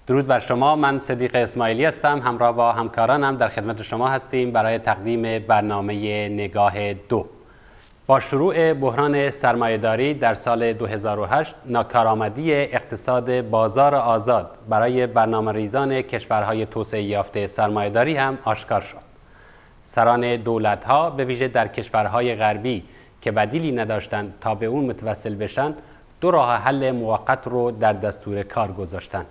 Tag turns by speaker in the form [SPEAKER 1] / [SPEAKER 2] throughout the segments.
[SPEAKER 1] درود بر شما. من صدیق اسماعیلی هستم. همراه با همکارانم در خدمت شما هستیم برای تقدیم برنامه نگاه 2. با شروع بحران سرمایه‌داری در سال 2008 ناکارآمدی اقتصاد بازار آزاد برای برنامه‌ریزان کشورهای توسعه یافته سرمایه‌داری هم آشکار شد. سران دولت‌ها به ویژه در کشورهای غربی که بدیلی نداشتند تا به اون متوسل بشن، دو راه حل موقت رو در دستور کار گذاشتند.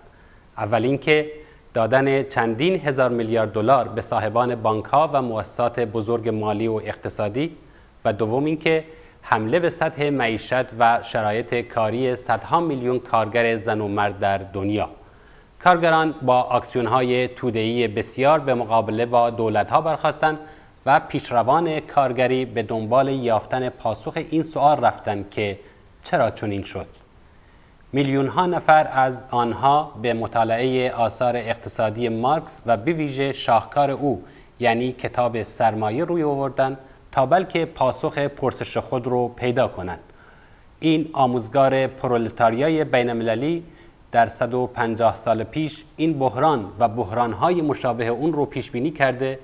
[SPEAKER 1] اول اینکه دادن چندین هزار میلیارد دلار به صاحبان بانک‌ها و مؤسسات بزرگ مالی و اقتصادی و دوم اینکه حمله به سطح معیشت و شرایط کاری صدها میلیون کارگر زن و مرد در دنیا. کارگران با آکسیون‌های توده‌ای بسیار به مقابله با دولت‌ها برخاستند و پیشروان کارگری به دنبال یافتن پاسخ این سوال رفتند که چرا چنین شد؟ میلیون‌ها نفر از آنها به مطالعه آثار اقتصادی مارکس و به ویژه شاهکار او یعنی کتاب سرمایه روی آوردند تا بلکه پاسخ پرسش خود رو پیدا کنند. این آموزگار پرولتاریای بین‌المللی در 150 سال پیش این بحران و بحران‌های مشابه اون رو پیش بینی کرده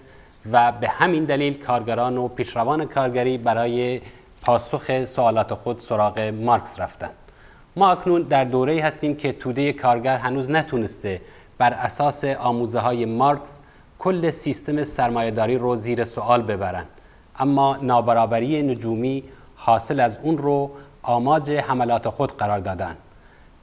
[SPEAKER 1] و به همین دلیل کارگران و پیشروان کارگری برای پاسخ سوالات خود سراغ مارکس رفتند. ما اکنون در دوره‌ای هستیم که توده کارگر هنوز نتونسته بر اساس آموزه‌های مارکس کل سیستم سرمایه‌داری رو زیر سوال ببرند، اما نابرابری نجومی حاصل از اون رو آماج حملات خود قرار دادند.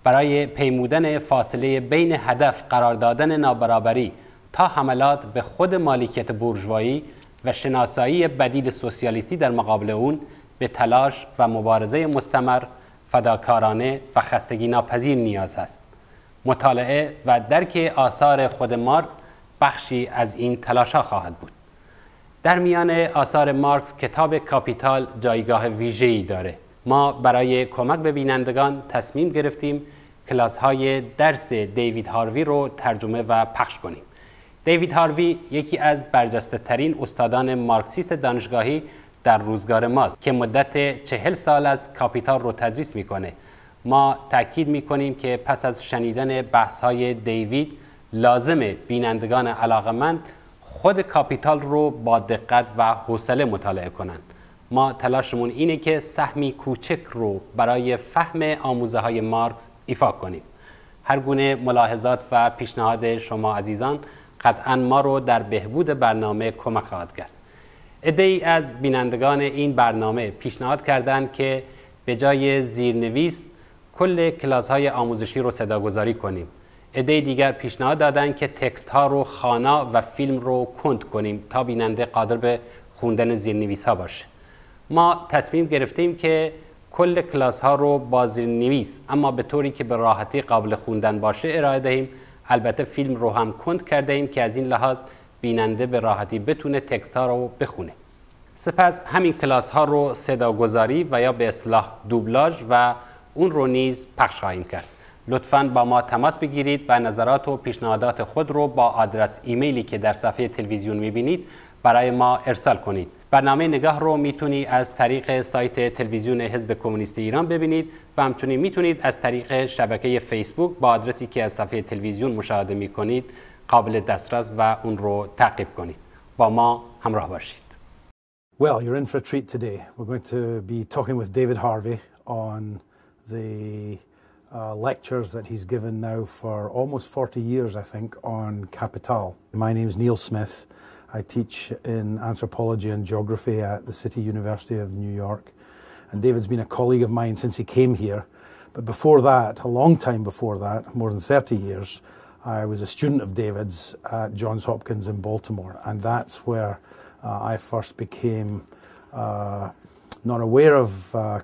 [SPEAKER 1] برای پیمودن فاصله بین هدف قرار دادن نابرابری تا حملات به خود مالکیت بورژوایی و شناسایی بدیل سوسیالیستی در مقابل اون به تلاش و مبارزه مستمر، فداکارانه و خستگی ناپذیر نیاز است. مطالعه و درک آثار خود مارکس بخشی از این تلاش‌ها خواهد بود. در میان آثار مارکس کتاب کاپیتال جایگاه ویژه‌ای داره. ما برای کمک به بینندگان تصمیم گرفتیم کلاس‌های درس دیوید هاروی رو ترجمه و پخش کنیم. دیوید هاروی یکی از برجسته‌ترین استادان مارکسیست دانشگاهی در روزگار ماست که مدت 40 سال از کاپیتال رو تدریس میکنه. ما تأکید میکنیم که پس از شنیدن بحث‌های دیوید لازمه بینندگان علاقه‌مند خود کاپیتال رو با دقت و حوصله مطالعه کنند. ما تلاشمون اینه که سهمی کوچک رو برای فهم آموزه‌های مارکس ایفا کنیم. هر گونه ملاحظات و پیشنهاد شما عزیزان قطعاً ما رو در بهبود برنامه کمک خواهد کرد. عده‌ای از بینندگان این برنامه پیشنهاد کردند که به جای زیرنویس کل کلاس‌های آموزشی رو صداگذاری کنیم. عده دیگر پیشنهاد دادند که تکست‌ها رو خوانا و فیلم رو کند کنیم تا بیننده قادر به خوندن زیرنویس‌ها باشه. ما تصمیم گرفتیم که کل کلاس‌ها رو با زیرنویس اما به طوری که به راحتی قابل خوندن باشه ارائه دهیم. البته فیلم رو هم کند کرده ایم که از این لحاظ بیننده به راحتی بتونه تکست‌ها رو بخونه. سپس همین کلاس‌ها رو صداگذاری و یا به اصطلاح دوبلاژ و اون رو نیز پخش خواهیم کرد. لطفاً با ما تماس بگیرید و نظرات و پیشنهادات خود رو با آدرس ایمیلی که در صفحه تلویزیون می‌بینید برای ما ارسال کنید. برنامه نگاه رو میتونید از طریق سایت تلویزیون حزب کمونیست ایران ببینید و همچنین میتونید از طریق شبکه فیسبوک با آدرسی که از صفحه تلویزیون مشاهده میکنید قابل دسترس و اون رو تعقیب کنید. با ما همراه باشید.
[SPEAKER 2] Well, you're in for a treat today. We're going to be talking with David Harvey on the lectures that he's given now for almost 40 years, I think, on Capital. My name's Neil Smith. I teach in anthropology and geography at the City University of New York. And David's been a colleague of mine since he came here. But before that, a long time before that, more than 30 years, I was a student of David's at Johns Hopkins in Baltimore. And that's where I first became not aware of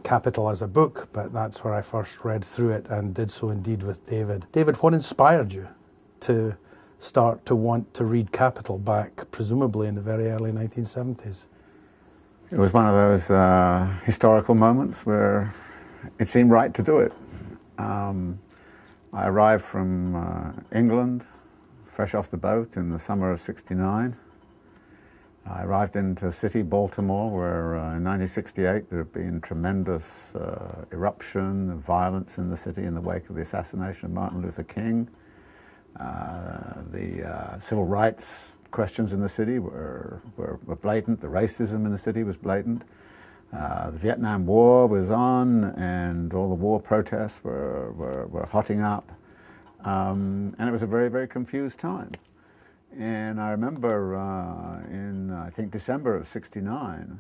[SPEAKER 2] Capital as a book, but that's where I first read through it and did so indeed with David. David, what inspired you to start to want to read Capital back, presumably in the very early 1970s?
[SPEAKER 3] It was one of those historical moments where it seemed right to do it. I arrived from England, fresh off the boat in the summer of '69. I arrived into a city, Baltimore, where in 1968 there had been tremendous eruption of violence in the city in the wake of the assassination of Martin Luther King. The civil rights questions in the city were blatant. The racism in the city was blatant. The Vietnam War was on, and all the war protests were hotting up. And it was a very, very confused time. And I remember in, I think, December of '69,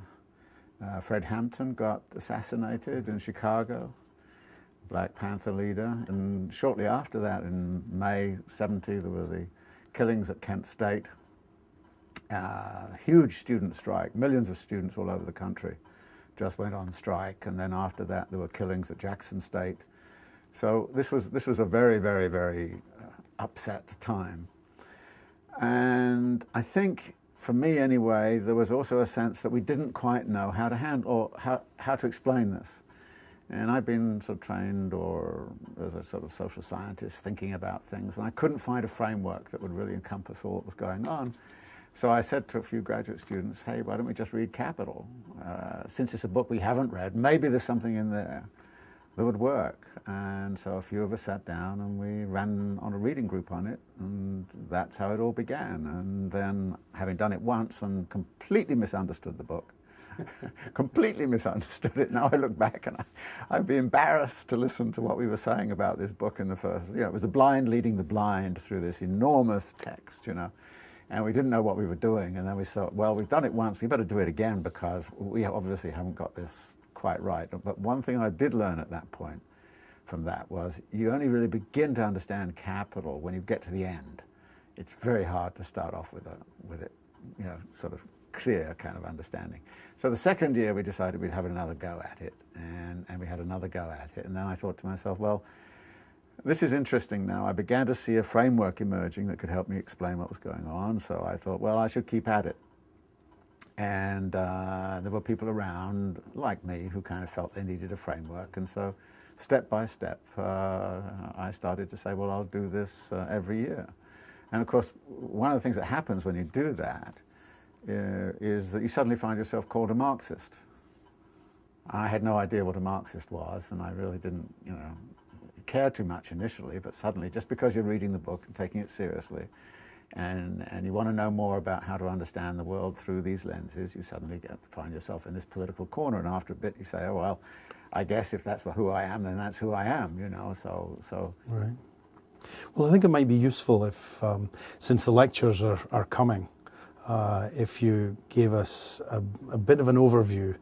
[SPEAKER 3] Fred Hampton got assassinated in Chicago, Black Panther leader. And shortly after that, in May '70, there were the killings at Kent State. Huge student strike, millions of students all over the country just went on strike, and then after that there were killings at Jackson State. So this was a very, very, very upset time. And I think, for me anyway, there was also a sense that we didn't quite know how to handle, or how to explain this. And I've been sort of trained or as a sort of social scientist thinking about things, and I couldn't find a framework that would really encompass all that was going on. So I said to a few graduate students, hey, why don't we just read Capital? Since it's a book we haven't read, maybe there's something in there that would work. And so a few of us sat down and we ran on a reading group on it, and that's how it all began. And then, having done it once and completely misunderstood the book, completely misunderstood it. Now I look back and I'd be embarrassed to listen to what we were saying about this book in the first, it was the blind leading the blind through this enormous text, and we didn't know what we were doing. And then we thought, well, we've done it once, we better do it again, because we obviously haven't got this quite right. But one thing I did learn at that point from that was you only really begin to understand Capital when you get to the end. It's very hard to start off with it, sort of clear kind of understanding. So the second year we decided we'd have another go at it, and we had another go at it. And then I thought to myself, well, this is interesting now. I began to see a framework emerging that could help me explain what was going on. So I thought, well, I should keep at it. And there were people around like me who kind of felt they needed a framework. And so step by step, I started to say, well, I'll do this every year. And of course, one of the things that happens when you do that is that you suddenly find yourself called a Marxist. I had no idea what a Marxist was, and I really didn't, care too much initially, but suddenly, just because you're reading the book and taking it seriously, and you want to know more about how to understand the world through these lenses, you suddenly find yourself in this political corner, and after a bit you say, oh, well, I guess if that's who I am, then that's who I am, so. Right.
[SPEAKER 2] Well, I think it might be useful if, since the lectures are coming, if you gave us a bit of an overview,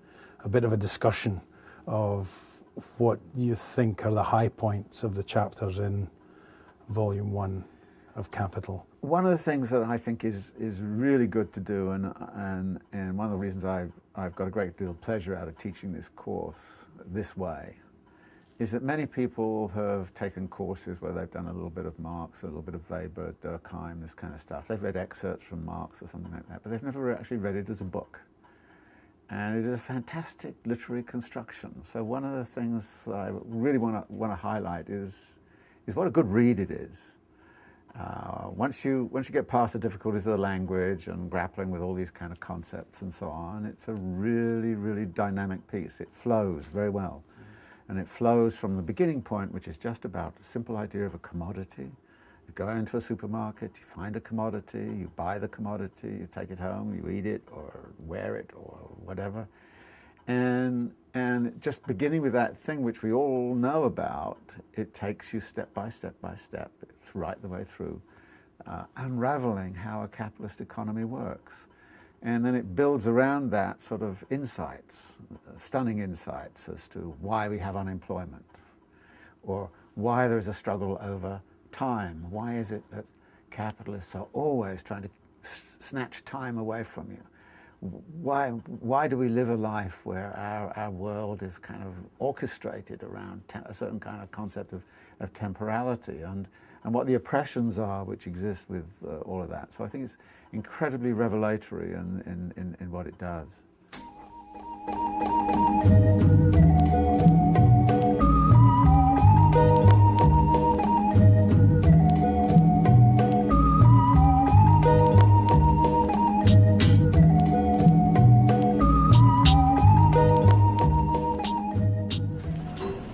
[SPEAKER 2] a bit of a discussion of what you think are the high points of the chapters in Volume 1 of Capital.
[SPEAKER 3] One of the things that I think is really good to do, and one of the reasons I've got a great deal of pleasure out of teaching this course this way, is that many people have taken courses where they've done a little bit of Marx, a little bit of Weber, Durkheim, this kind of stuff. They've read excerpts from Marx or something like that, but they've never actually read it as a book. And it is a fantastic literary construction. So one of the things that I really want to highlight is what a good read it is. Once you get past the difficulties of the language and grappling with all these kind of concepts and so on, it's a really, really dynamic piece. It flows very well. And it flows from the beginning point, which is just about a simple idea of a commodity. You go into a supermarket, you find a commodity, you buy the commodity, you take it home, you eat it or wear it or whatever. And just beginning with that thing which we all know about, it takes you step by step by step, it's right the way through, unraveling how a capitalist economy works. And then it builds around that sort of insights, stunning insights as to why we have unemployment, or why there is a struggle over time. Why is it that capitalists are always trying to snatch time away from you? Why do we live a life where our world is kind of orchestrated around a certain kind of concept of temporality, and what the oppressions are which exist with all of that? So I think it's incredibly revelatory in what it does.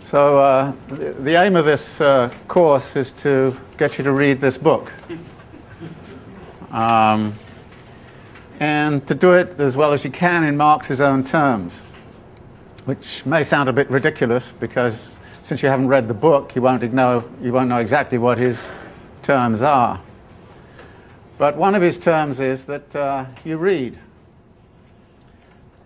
[SPEAKER 3] So the aim of this course is to get you to read this book. And to do it as well as you can in Marx's own terms, which may sound a bit ridiculous because since you haven't read the book, you won't know exactly what his terms are. But one of his terms is that you read.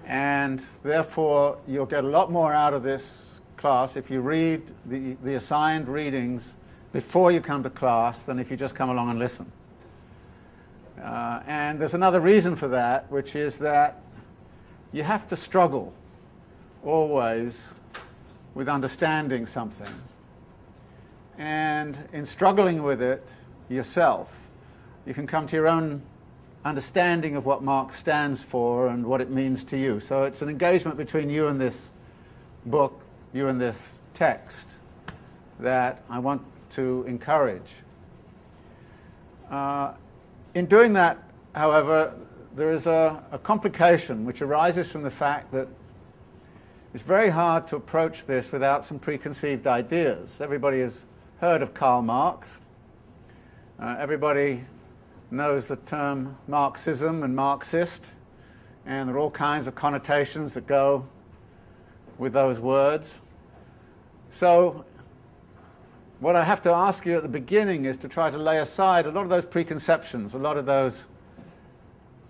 [SPEAKER 3] And therefore, you'll get a lot more out of this class if you read the assigned readings before you come to class than if you just come along and listen. And there's another reason for that, which is that you have to struggle always with understanding something. And in struggling with it yourself, you can come to your own understanding of what Marx stands for and what it means to you. So it's an engagement between you and this book, you and this text, that I want to encourage. In doing that, however, there is a complication which arises from the fact that it's very hard to approach this without some preconceived ideas. Everybody has heard of Karl Marx. Everybody knows the term Marxism and Marxist, and there are all kinds of connotations that go with those words. So what I have to ask you at the beginning is to try to lay aside a lot of those preconceptions, a lot of those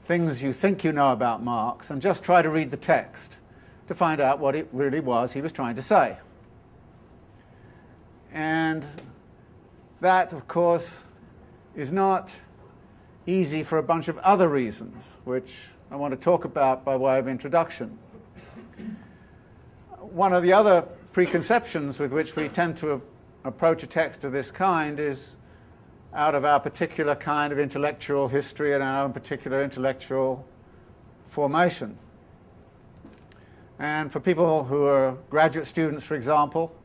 [SPEAKER 3] things you think you know about Marx, and just try to read the text to find out what it really was he was trying to say. And that, of course, is not easy for a bunch of other reasons, which I want to talk about by way of introduction. One of the other preconceptions with which we tend to approach a text of this kind is out of our particular kind of intellectual history and our own particular intellectual formation. And for people who are graduate students, for example,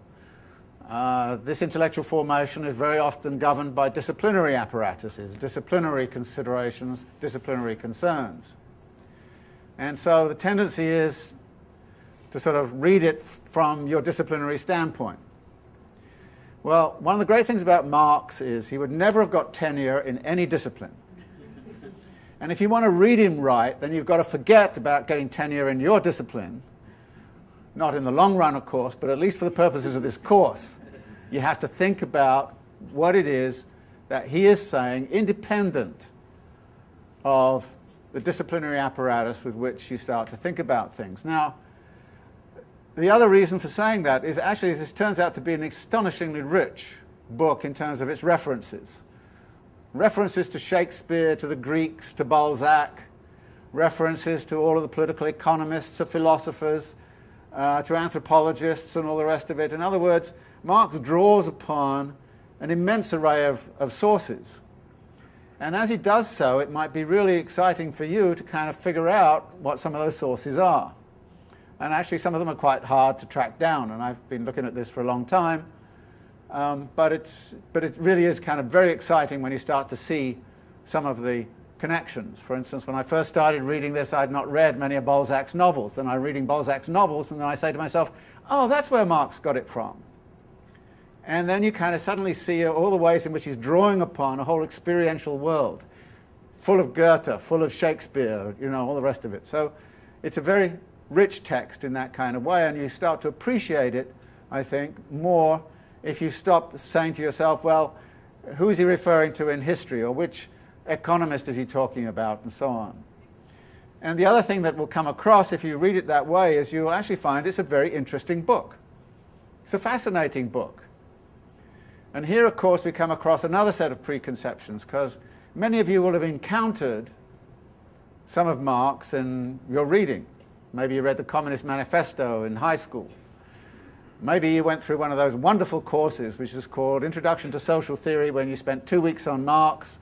[SPEAKER 3] this intellectual formation is very often governed by disciplinary apparatuses, disciplinary considerations, disciplinary concerns. And so the tendency is to sort of read it from your disciplinary standpoint. Well, one of the great things about Marx is he would never have got tenure in any discipline. And if you want to read him right, then you've got to forget about getting tenure in your discipline. Not in the long run, of course, but at least for the purposes of this course. You have to think about what it is that he is saying, independent of the disciplinary apparatus with which you start to think about things. Now, the other reason for saying that is actually this turns out to be an astonishingly rich book in terms of its references. References to Shakespeare, to the Greeks, to Balzac, references to all of the political economists, to philosophers, to anthropologists and all the rest of it. In other words, Marx draws upon an immense array of sources. And as he does so, it might be really exciting for you to kind of figure out what some of those sources are. And actually some of them are quite hard to track down, and I've been looking at this for a long time. But it really is kind of very exciting when you start to see some of the connections. For instance, when I first started reading this, I had not read many of Balzac's novels. Then I'm reading Balzac's novels, and then I say to myself, oh, that's where Marx got it from. And then you kind of suddenly see all the ways in which he's drawing upon a whole experiential world, full of Goethe, full of Shakespeare, you know, all the rest of it. So it's a very rich text in that kind of way, and you start to appreciate it, I think, more if you stop saying to yourself, well, who is he referring to in history, or which economist is he talking about, and so on. And the other thing that will come across if you read it that way is you will actually find it's a very interesting book. It's a fascinating book. And here, of course, we come across another set of preconceptions, because many of you will have encountered some of Marx in your reading. Maybe you read the Communist Manifesto in high school. Maybe you went through one of those wonderful courses which is called Introduction to Social Theory, when you spent 2 weeks on Marx,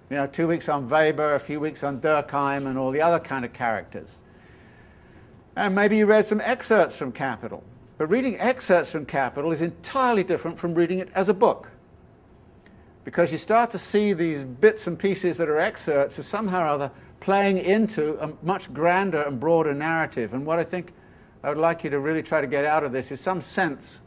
[SPEAKER 3] 2 weeks on Weber, a few weeks on Durkheim, and all the other kind of characters. And maybe you read some excerpts from Capital. But reading excerpts from Capital is entirely different from reading it as a book, because you start to see these bits and pieces that are excerpts as somehow or other playing into a much grander and broader narrative. And what I think I would like you to really try to get out of this is some sense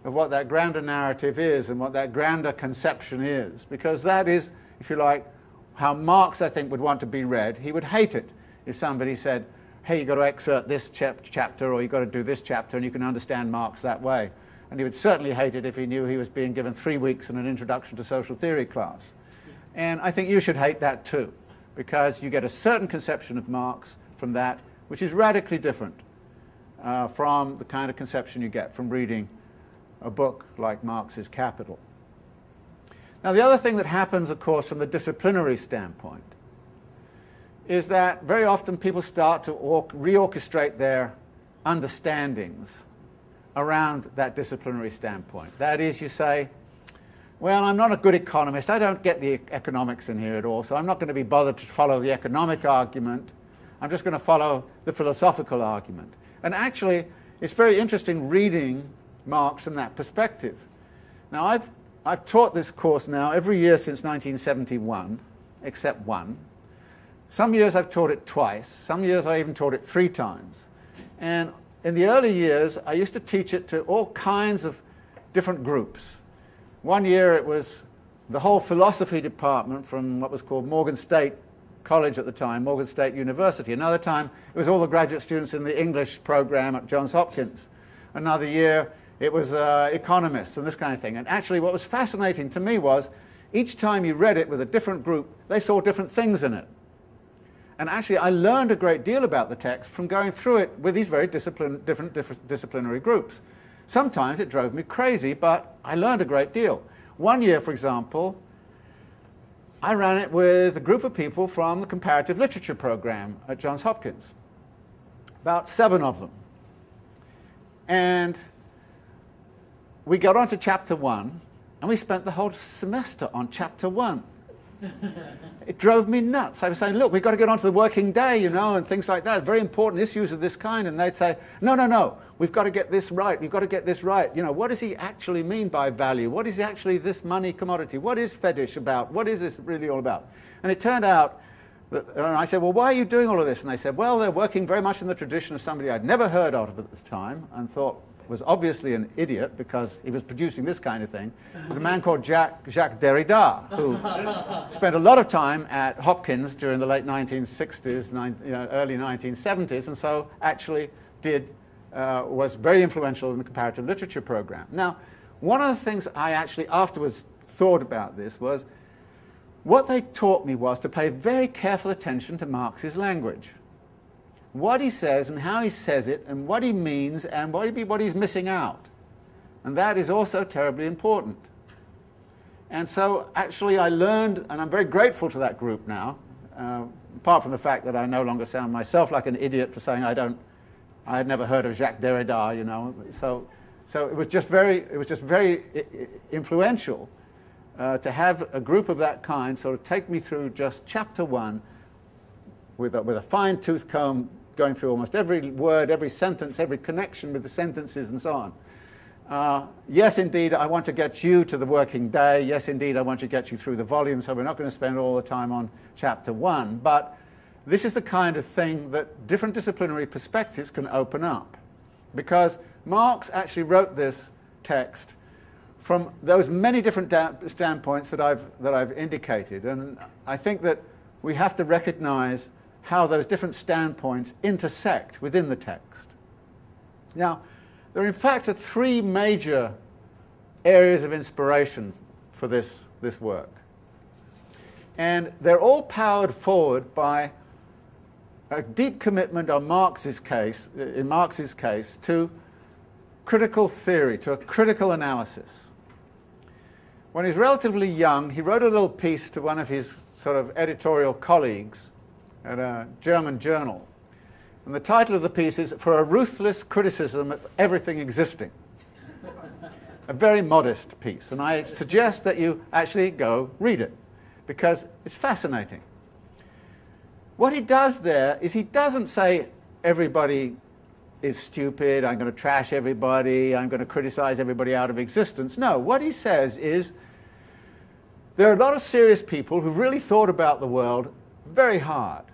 [SPEAKER 3] of what that grander narrative is and what that grander conception is, because that is, if you like, how Marx, I think, would want to be read. He would hate it if somebody said, hey, you've got to excerpt this chapter, or you've got to do this chapter, and you can understand Marx that way. And he would certainly hate it if he knew he was being given 3 weeks in an introduction to social theory class. And I think you should hate that too, because you get a certain conception of Marx from that, which is radically different from the kind of conception you get from reading a book like Marx's Capital. Now, the other thing that happens, of course, from the disciplinary standpoint is that very often people start to reorchestrate their understandings around that disciplinary standpoint. That is, you say, well, I'm not a good economist. I don't get the economics in here at all, so I'm not going to be bothered to follow the economic argument. I'm just going to follow the philosophical argument. And actually, it's very interesting reading Marx from that perspective. Now, I've taught this course now every year since 1971, except one. Some years I've taught it twice. Some years I even taught it 3 times. And in the early years, I used to teach it to all kinds of different groups. One year it was the whole philosophy department from what was called Morgan State College at the time, Morgan State University. Another time it was all the graduate students in the English program at Johns Hopkins. Another year it was economists and this kind of thing. And actually what was fascinating to me was each time you read it with a different group, they saw different things in it. And actually I learned a great deal about the text from going through it with these very different disciplinary groups. Sometimes it drove me crazy, but I learned a great deal. One year, for example, I ran it with a group of people from the comparative literature program at Johns Hopkins, about 7 of them. And we got on to chapter 1, and we spent the whole semester on chapter 1. It drove me nuts. I was saying, look, we've got to get on to the working day, you know, and things like that, very important issues of this kind. And they'd say, no, no, no, we've got to get this right. We've got to get this right. You know, what does he actually mean by value? What is actually this money commodity? What is fetish about? What is this really all about? And it turned out that, and I said, well, why are you doing all of this? And they said, well, they're working very much in the tradition of somebody I'd never heard of at the time and thought was obviously an idiot because he was producing this kind of thing. It was a man called Jacques Derrida, who spent a lot of time at Hopkins during the late 1960s, early 1970s, and so actually was very influential in the comparative literature program. Now, one of the things I actually afterwards thought about this was what they taught me was to pay very careful attention to Marx's language. What he says and how he says it and what he means and what he's missing out. And that is also terribly important. And so actually I learned, and I'm very grateful to that group now, apart from the fact that I no longer sound myself like an idiot for saying I had never heard of Jacques Derrida, you know. So it was just very influential to have a group of that kind sort of take me through just chapter 1 with a fine-tooth comb, going through almost every word, every sentence, every connection with the sentences and so on. Yes, indeed, I want to get you to the working day. Yes, indeed, I want to get you through the volume, so we're not going to spend all the time on chapter 1. But this is the kind of thing that different disciplinary perspectives can open up. Because Marx actually wrote this text from those many different standpoints that I've indicated. And I think that we have to recognize how those different standpoints intersect within the text. Now, there in fact are 3 major areas of inspiration for this work. And they're all powered forward by a deep commitment on Marx's case, to critical theory, to a critical analysis. When he was relatively young, he wrote a little piece to one of his sort of editorial colleagues at a German journal. And the title of the piece is For a Ruthless Criticism of Everything Existing. A very modest piece. And I suggest that you actually go read it, because it's fascinating. What he does there is he doesn't say everybody is stupid, I'm going to trash everybody, I'm going to criticize everybody out of existence. No, what he says is there are a lot of serious people who've really thought about the world very hard.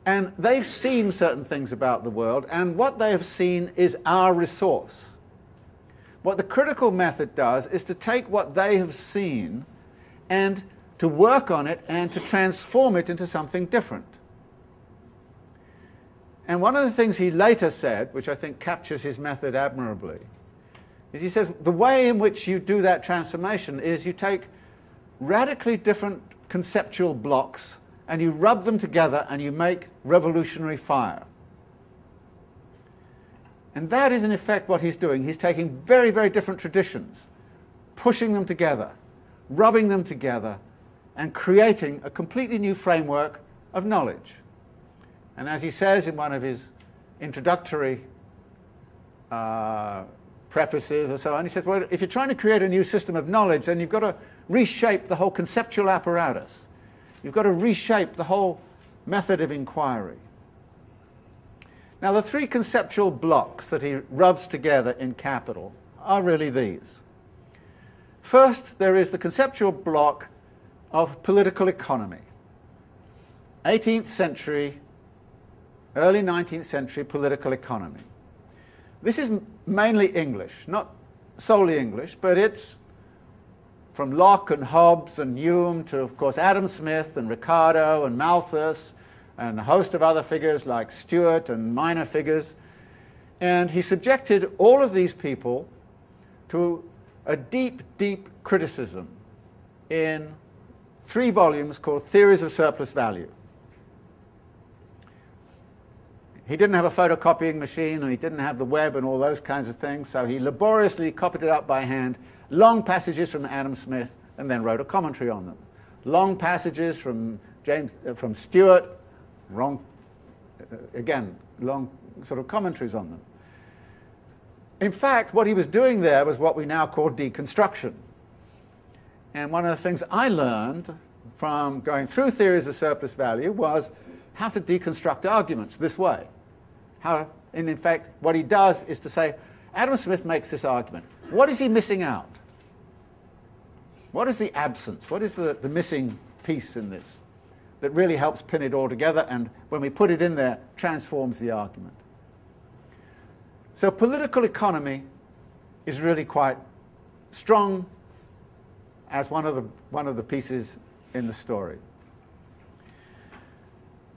[SPEAKER 3] And they've seen certain things about the world, and what they have seen is our resource. What the critical method does is to take what they have seen and to work on it and to transform it into something different. And one of the things he later said, which I think captures his method admirably, is he says the way in which you do that transformation is you take radically different conceptual blocks and you rub them together and you make revolutionary fire. And that is in effect what he's doing. He's taking very, very different traditions, pushing them together, rubbing them together, and creating a completely new framework of knowledge. And as he says in one of his introductory prefaces or so on, he says, well, if you're trying to create a new system of knowledge, then you've got to reshape the whole conceptual apparatus. You've got to reshape the whole method of inquiry. Now, the three conceptual blocks that he rubs together in Capital are really these. First, there is the conceptual block of political economy. 18th century, early 19th century political economy. This is mainly English, not solely English, but it's from Locke and Hobbes and Hume to, of course, Adam Smith and Ricardo and Malthus and a host of other figures like Stuart and minor figures. And he subjected all of these people to a deep, deep criticism in 3 volumes called Theories of Surplus Value. He didn't have a photocopying machine and he didn't have the web and all those kinds of things, so he laboriously copied it up by hand, long passages from Adam Smith, and then wrote a commentary on them. Long passages from Stuart, again, long sort of commentaries on them. In fact, what he was doing there was what we now call deconstruction. And one of the things I learned from going through Theories of Surplus Value was how to deconstruct arguments this way. And in fact, what he does is to say, Adam Smith makes this argument. What is he missing out? What is the absence? What is the missing piece in this that really helps pin it all together and when we put it in there, transforms the argument? So political economy is really quite strong as one of the pieces in the story.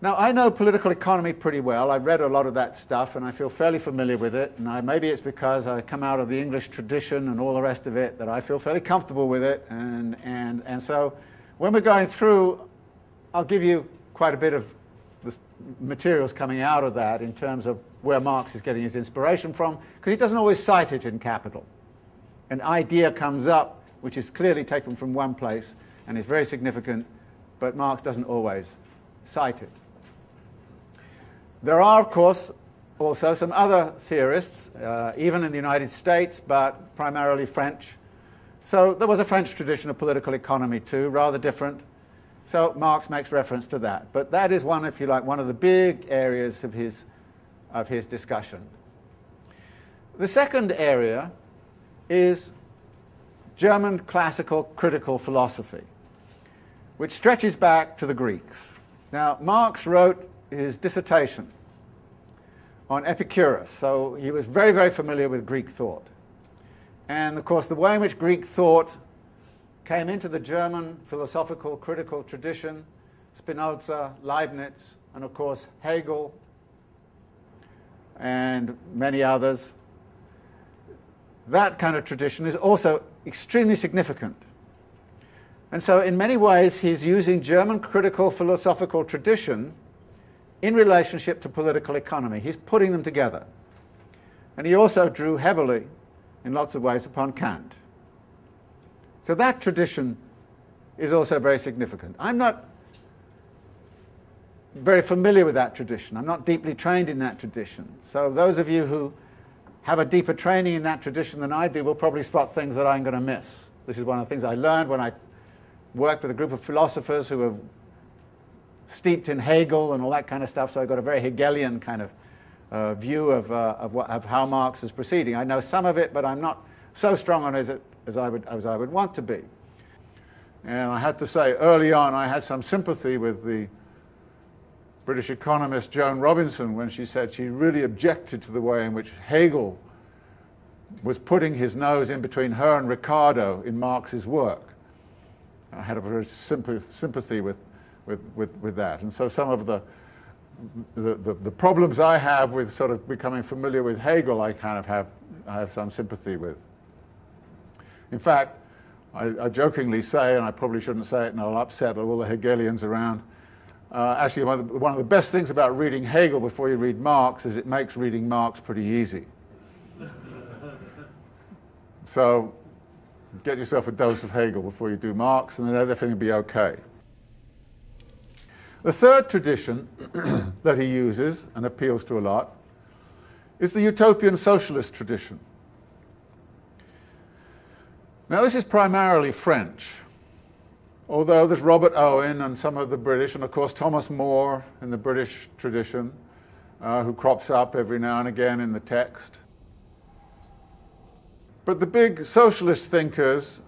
[SPEAKER 3] Now, I know political economy pretty well. I've read a lot of that stuff and I feel fairly familiar with it. And maybe it's because I come out of the English tradition and all the rest of it that I feel fairly comfortable with it. And so when we're going through, I'll give you quite a bit of the materials coming out of that in terms of where Marx is getting his inspiration from, because he doesn't always cite it in Capital. An idea comes up which is clearly taken from one place and is very significant, but Marx doesn't always cite it. There are, of course, also some other theorists, even in the United States, but primarily French. So there was a French tradition of political economy too, rather different. So Marx makes reference to that. But that is one, if you like, one of the big areas of his discussion. The second area is German classical critical philosophy, which stretches back to the Greeks. Now, Marx wrote his dissertation on Epicurus, so he was very, very familiar with Greek thought. And of course, the way in which Greek thought came into the German philosophical critical tradition, Spinoza, Leibniz, and of course Hegel, and many others, that kind of tradition is also extremely significant. And so in many ways, he's using German critical philosophical tradition in relationship to political economy. He's putting them together. And he also drew heavily, in lots of ways, upon Kant. So that tradition is also very significant. I'm not very familiar with that tradition. I'm not deeply trained in that tradition. So those of you who have a deeper training in that tradition than I do will probably spot things that I'm going to miss. This is one of the things I learned when I worked with a group of philosophers who were steeped in Hegel and all that kind of stuff, so I got a very Hegelian kind of view of how Marx is proceeding. I know some of it, but I'm not so strong on it as I would want to be. And I had to say, early on, I had some sympathy with the British economist Joan Robinson when she said she really objected to the way in which Hegel was putting his nose in between her and Ricardo in Marx's work. I had a very sympathy with that. And so some of the problems I have with sort of becoming familiar with Hegel, I have some sympathy with. In fact, I jokingly say, and I probably shouldn't say it and I'll upset all the Hegelians around, actually one of the best things about reading Hegel before you read Marx is it makes reading Marx pretty easy. So get yourself a dose of Hegel before you do Marx and then everything will be okay. The third tradition that he uses and appeals to a lot is the utopian socialist tradition. Now this is primarily French, although there's Robert Owen and some of the British, and of course Thomas More in the British tradition, who crops up every now and again in the text. But the big socialist thinkers,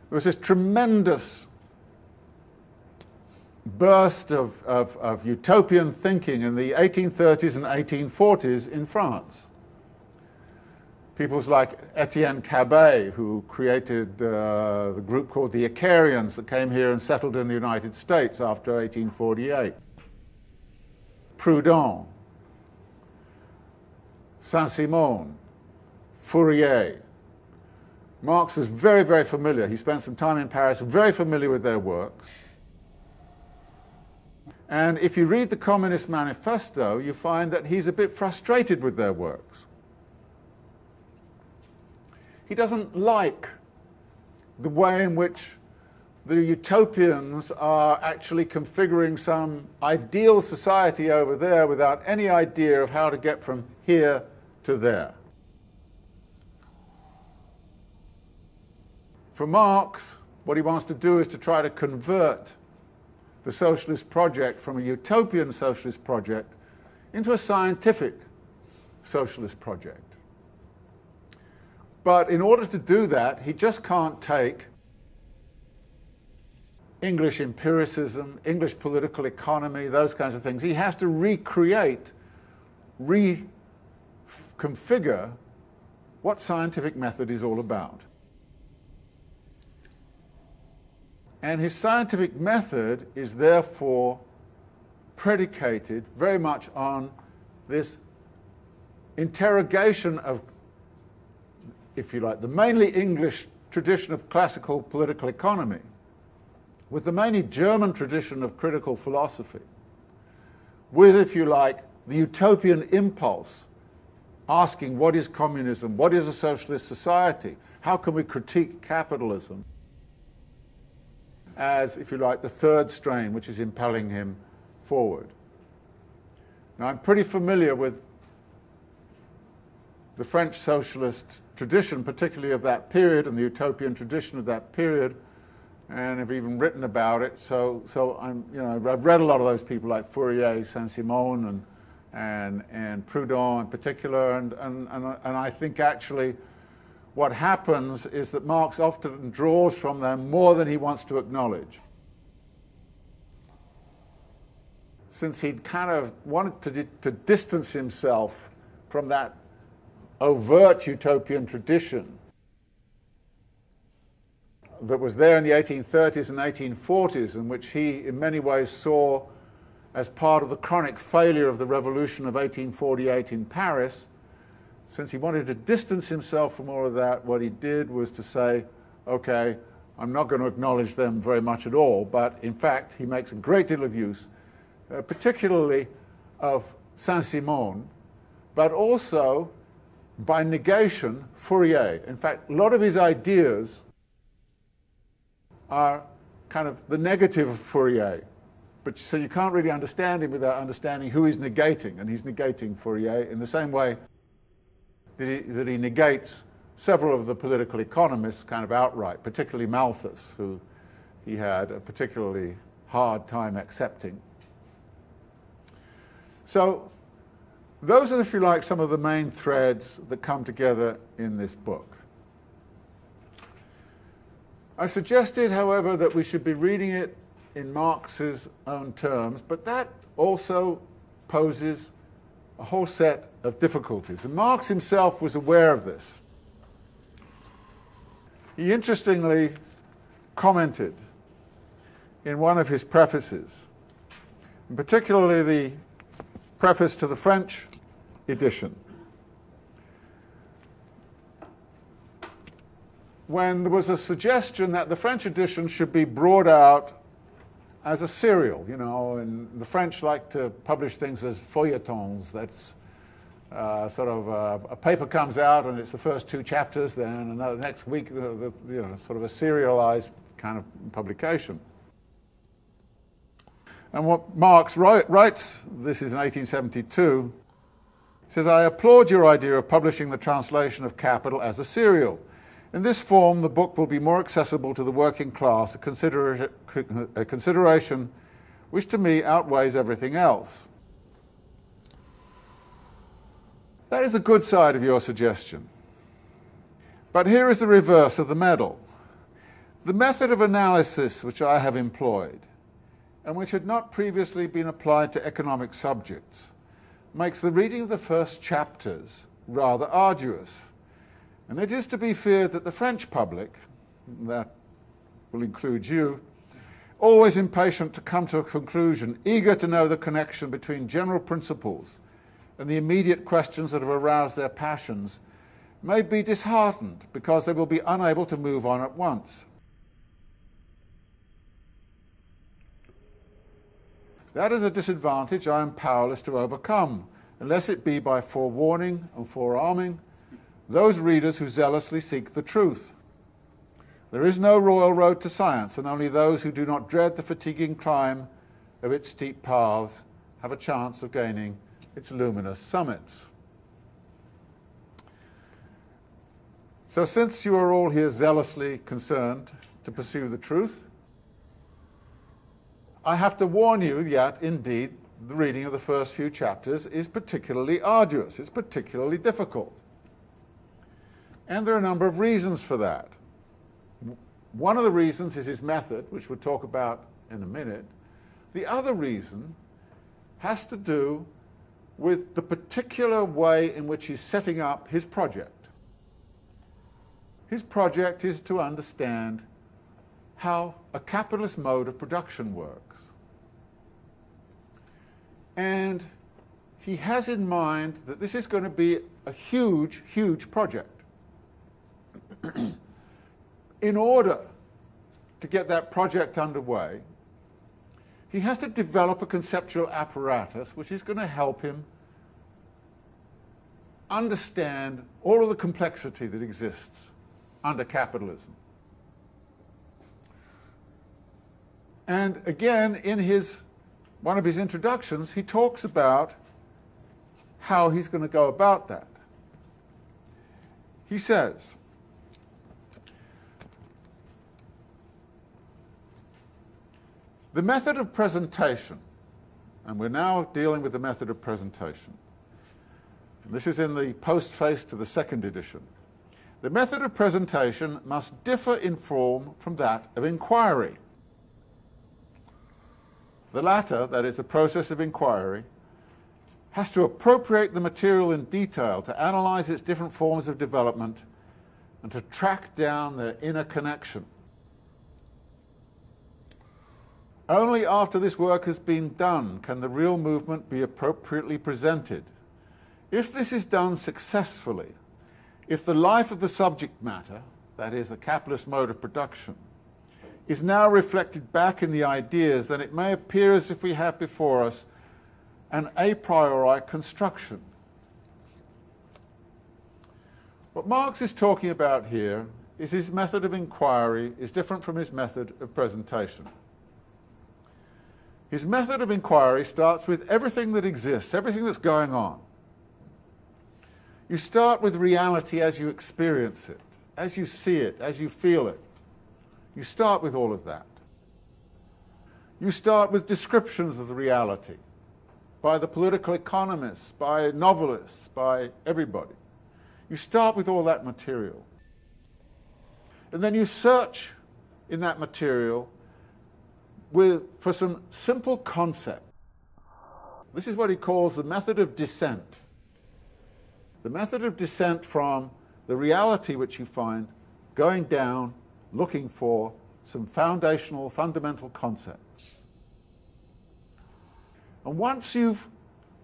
[SPEAKER 3] there was this tremendous burst of utopian thinking in the 1830s and 1840s in France. People like Etienne Cabet, who created the group called the Icarians that came here and settled in the United States after 1848. Proudhon, Saint-Simon, Fourier. Marx was very, very familiar. He spent some time in Paris, very familiar with their works. And if you read the Communist Manifesto, you find that he's a bit frustrated with their works. He doesn't like the way in which the utopians are actually configuring some ideal society over there without any idea of how to get from here to there. For Marx, what he wants to do is to try to convert the socialist project from a utopian socialist project into a scientific socialist project. But in order to do that, he just can't take English empiricism, English political economy, those kinds of things. He has to recreate, reconfigure what scientific method is all about. And his scientific method is therefore predicated very much on this interrogation of, if you like, the mainly English tradition of classical political economy with the mainly German tradition of critical philosophy, with, if you like, the utopian impulse, asking what is communism, what is a socialist society, how can we critique capitalism, as, if you like, the third strain which is impelling him forward. Now, I'm pretty familiar with the French socialist tradition, particularly of that period, and the utopian tradition of that period, and have even written about it. So I've read a lot of those people like Fourier, Saint-Simon, and Proudhon in particular, and I think actually what happens is that Marx often draws from them more than he wants to acknowledge. Since he'd kind of wanted to distance himself from that overt utopian tradition that was there in the 1830s and 1840s, and which he in many ways saw as part of the chronic failure of the revolution of 1848 in Paris. Since he wanted to distance himself from all of that, what he did was to say, okay, I'm not going to acknowledge them very much at all, but in fact he makes a great deal of use, particularly of Saint-Simon, but also by negation, Fourier. In fact, a lot of his ideas are kind of the negative of Fourier. But so you can't really understand him without understanding who he's negating, and he's negating Fourier in the same way that he negates several of the political economists kind of outright, particularly Malthus, who he had a particularly hard time accepting. So those are, if you like, some of the main threads that come together in this book. I suggested, however, that we should be reading it in Marx's own terms, but that also poses a whole set of difficulties. And Marx himself was aware of this.
[SPEAKER 4] He interestingly commented in one of his prefaces, and particularly the preface to the French edition, when there was a suggestion that the French edition should be brought out as a serial, you know, and the French like to publish things as feuilletons. That's sort of a paper comes out and it's the first 2 chapters, then another next week, you know, sort of a serialized kind of publication. And what Marx writes, this is in 1872, says, "I applaud your idea of publishing the translation of Capital as a serial. In this form, the book will be more accessible to the working class, a consideration which to me outweighs everything else." That is the good side of your suggestion. But here is the reverse of the medal. The method of analysis which I have employed, and which had not previously been applied to economic subjects, makes the reading of the first chapters rather arduous. And it is to be feared that the French public, that will include you, always impatient to come to a conclusion, eager to know the connection between general principles and the immediate questions that have aroused their passions, may be disheartened because they will be unable to move on at once. That is a disadvantage I am powerless to overcome, unless it be by forewarning and forearming those readers who zealously seek the truth. There is no royal road to science, and only those who do not dread the fatiguing climb of its steep paths have a chance of gaining its luminous summits. So since you are all here zealously concerned to pursue the truth, I have to warn you that indeed the reading of the first few chapters is particularly arduous, it's particularly difficult. And there are a number of reasons for that. One of the reasons is his method, which we'll talk about in a minute. The other reason has to do with the particular way in which he's setting up his project. His project is to understand how a capitalist mode of production works. And he has in mind that this is going to be a huge, huge project. In order to get that project underway, he has to develop a conceptual apparatus which is going to help him understand all of the complexity that exists under capitalism. And again, in one of his introductions, he talks about how he's going to go about that. He says, the method of presentation, and we're now dealing with the method of presentation. This is in the postface to the second edition. The method of presentation must differ in form from that of inquiry. The latter, that is the process of inquiry, has to appropriate the material in detail to analyze its different forms of development and to track down their inner connection. Only after this work has been done can the real movement be appropriately presented. If this is done successfully, if the life of the subject matter, that is the capitalist mode of production, is now reflected back in the ideas, then it may appear as if we have before us an a priori construction. What Marx is talking about here is his method of inquiry is different from his method of presentation. His method of inquiry starts with everything that exists, everything that's going on. You start with reality as you experience it, as you see it, as you feel it. You start with all of that. You start with descriptions of the reality by the political economists, by novelists, by everybody. You start with all that material. And then you search in that material for some simple concept. This is what he calls the method of descent. The method of descent from the reality which you find going down, looking for some foundational, fundamental concepts. And once you've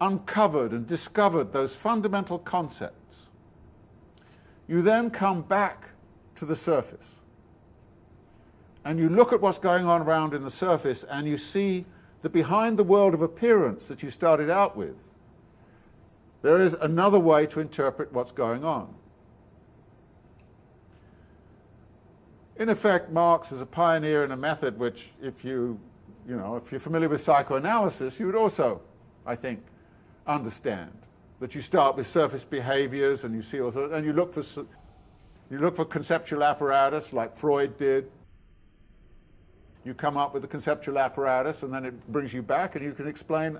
[SPEAKER 4] uncovered and discovered those fundamental concepts, you then come back to the surface. And you look at what's going on around in the surface, and you see that behind the world of appearance that you started out with, there is another way to interpret what's going on. In effect, Marx is a pioneer in a method which, if you're familiar with psychoanalysis, you would also, I think, understand. That you start with surface behaviors, and you see also, and you look for conceptual apparatus like Freud did. You come up with a conceptual apparatus, and then it brings you back, and you can explain,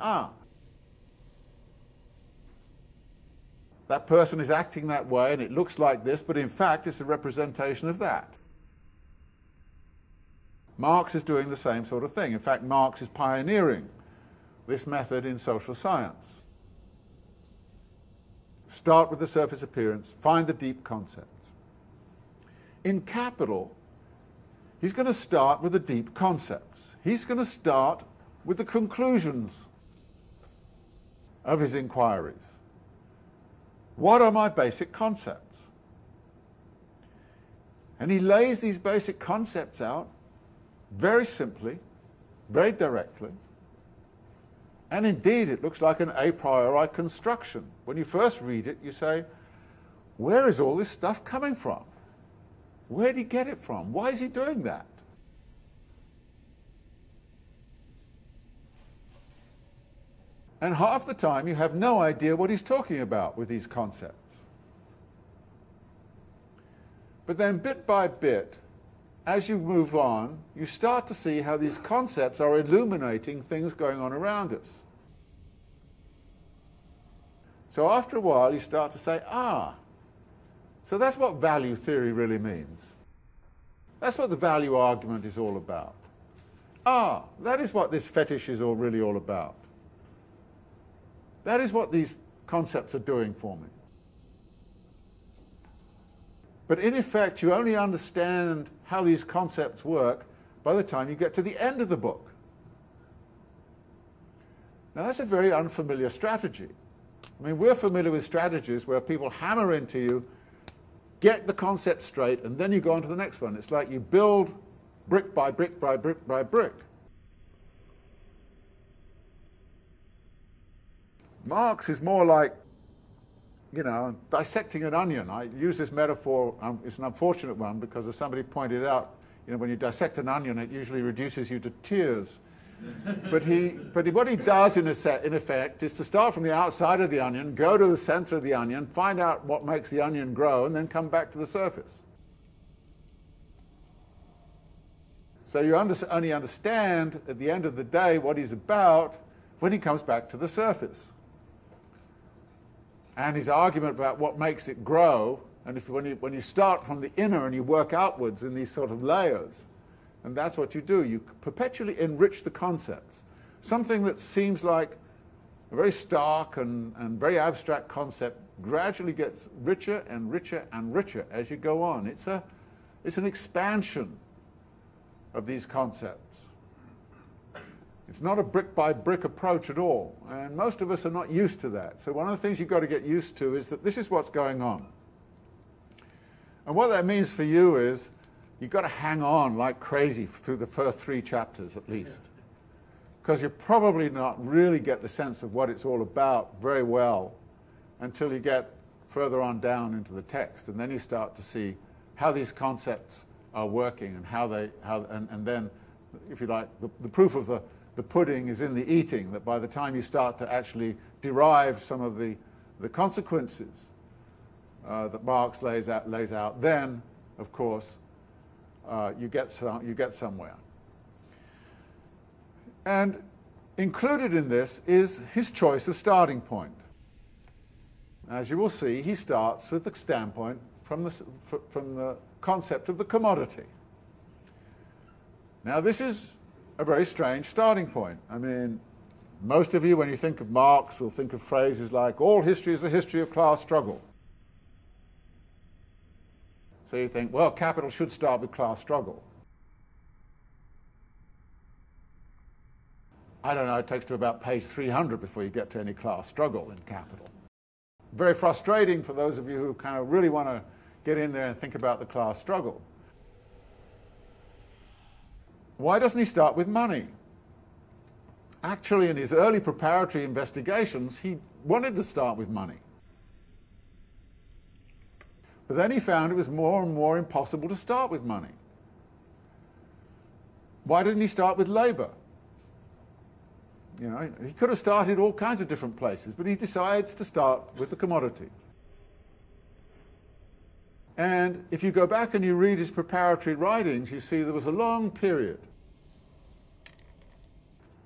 [SPEAKER 4] that person is acting that way, and it looks like this, but in fact it's a representation of that. Marx is doing the same sort of thing. In fact, Marx is pioneering this method in social science. Start with the surface appearance, find the deep concepts. In Capital, he's going to start with the deep concepts. He's going to start with the conclusions of his inquiries. What are my basic concepts? And he lays these basic concepts out very simply, very directly, and indeed it looks like an a priori construction. When you first read it, you say, where is all this stuff coming from? Where did he get it from? Why is he doing that? And half the time you have no idea what he's talking about with these concepts. But then bit by bit, as you move on, you start to see how these concepts are illuminating things going on around us. So after a while you start to say, so that's what value theory really means. That's what the value argument is all about. That is what this fetish is really all about. That is what these concepts are doing for me. But in effect, you only understand how these concepts work by the time you get to the end of the book. Now, that's a very unfamiliar strategy. I mean, we're familiar with strategies where people hammer into you, get the concept straight, and then you go on to the next one. It's like you build brick by brick by brick by brick. Marx is more like, dissecting an onion. I use this metaphor, it's an unfortunate one, because as somebody pointed out, when you dissect an onion, it usually reduces you to tears. But what he does in effect is to start from the outside of the onion, go to the center of the onion, find out what makes the onion grow, and then come back to the surface. So you only understand at the end of the day what he's about when he comes back to the surface. And his argument about what makes it grow, and when you start from the inner and you work outwards in these sort of layers, and that's what you do, you perpetually enrich the concepts. Something that seems like a very stark and very abstract concept gradually gets richer and richer and richer as you go on. It's an expansion of these concepts. It's not a brick-by-brick approach at all, and most of us are not used to that. So one of the things you've got to get used to is that this is what's going on. And what that means for you is you've got to hang on like crazy through the first 3 chapters at least, because you probably not really get the sense of what it's all about very well until you get further on down into the text, and then you start to see how these concepts are working and and then, if you like, the proof of the pudding is in the eating, that by the time you start to actually derive some of the consequences that Marx lays out, then, of course, you get somewhere. And included in this is his choice of starting point. As you will see, he starts with the standpoint from the concept of the commodity. Now, this is a very strange starting point. I mean, most of you, when you think of Marx, will think of phrases like, all history is the history of class struggle. So you think, well, capital should start with class struggle. I don't know, it takes to about page 300 before you get to any class struggle in Capital. Very frustrating for those of you who kind of really want to get in there and think about the class struggle. Why doesn't he start with money? Actually, in his early preparatory investigations, he wanted to start with money. But then he found it was more and more impossible to start with money. Why didn't he start with labor? You know, he could have started all kinds of different places, but he decides to start with the commodity. And if you go back and you read his preparatory writings, you see there was a long period,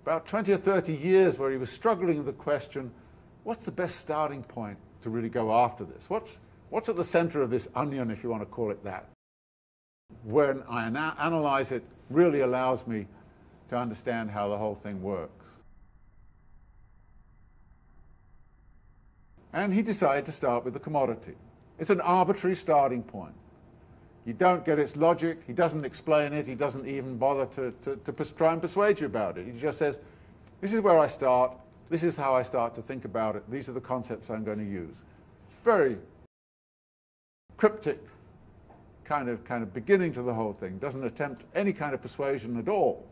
[SPEAKER 4] about 20 or 30 years, where he was struggling with the question, what's the best starting point to really go after this? What's at the center of this onion, if you want to call it that? When I analyze it, really allows me to understand how the whole thing works. And he decided to start with the commodity. It's an arbitrary starting point. You don't get its logic, he doesn't explain it, he doesn't even bother to try and persuade you about it. He just says, this is where I start, this is how I start to think about it, these are the concepts I'm going to use. Very cryptic kind of beginning to the whole thing, doesn't attempt any kind of persuasion at all.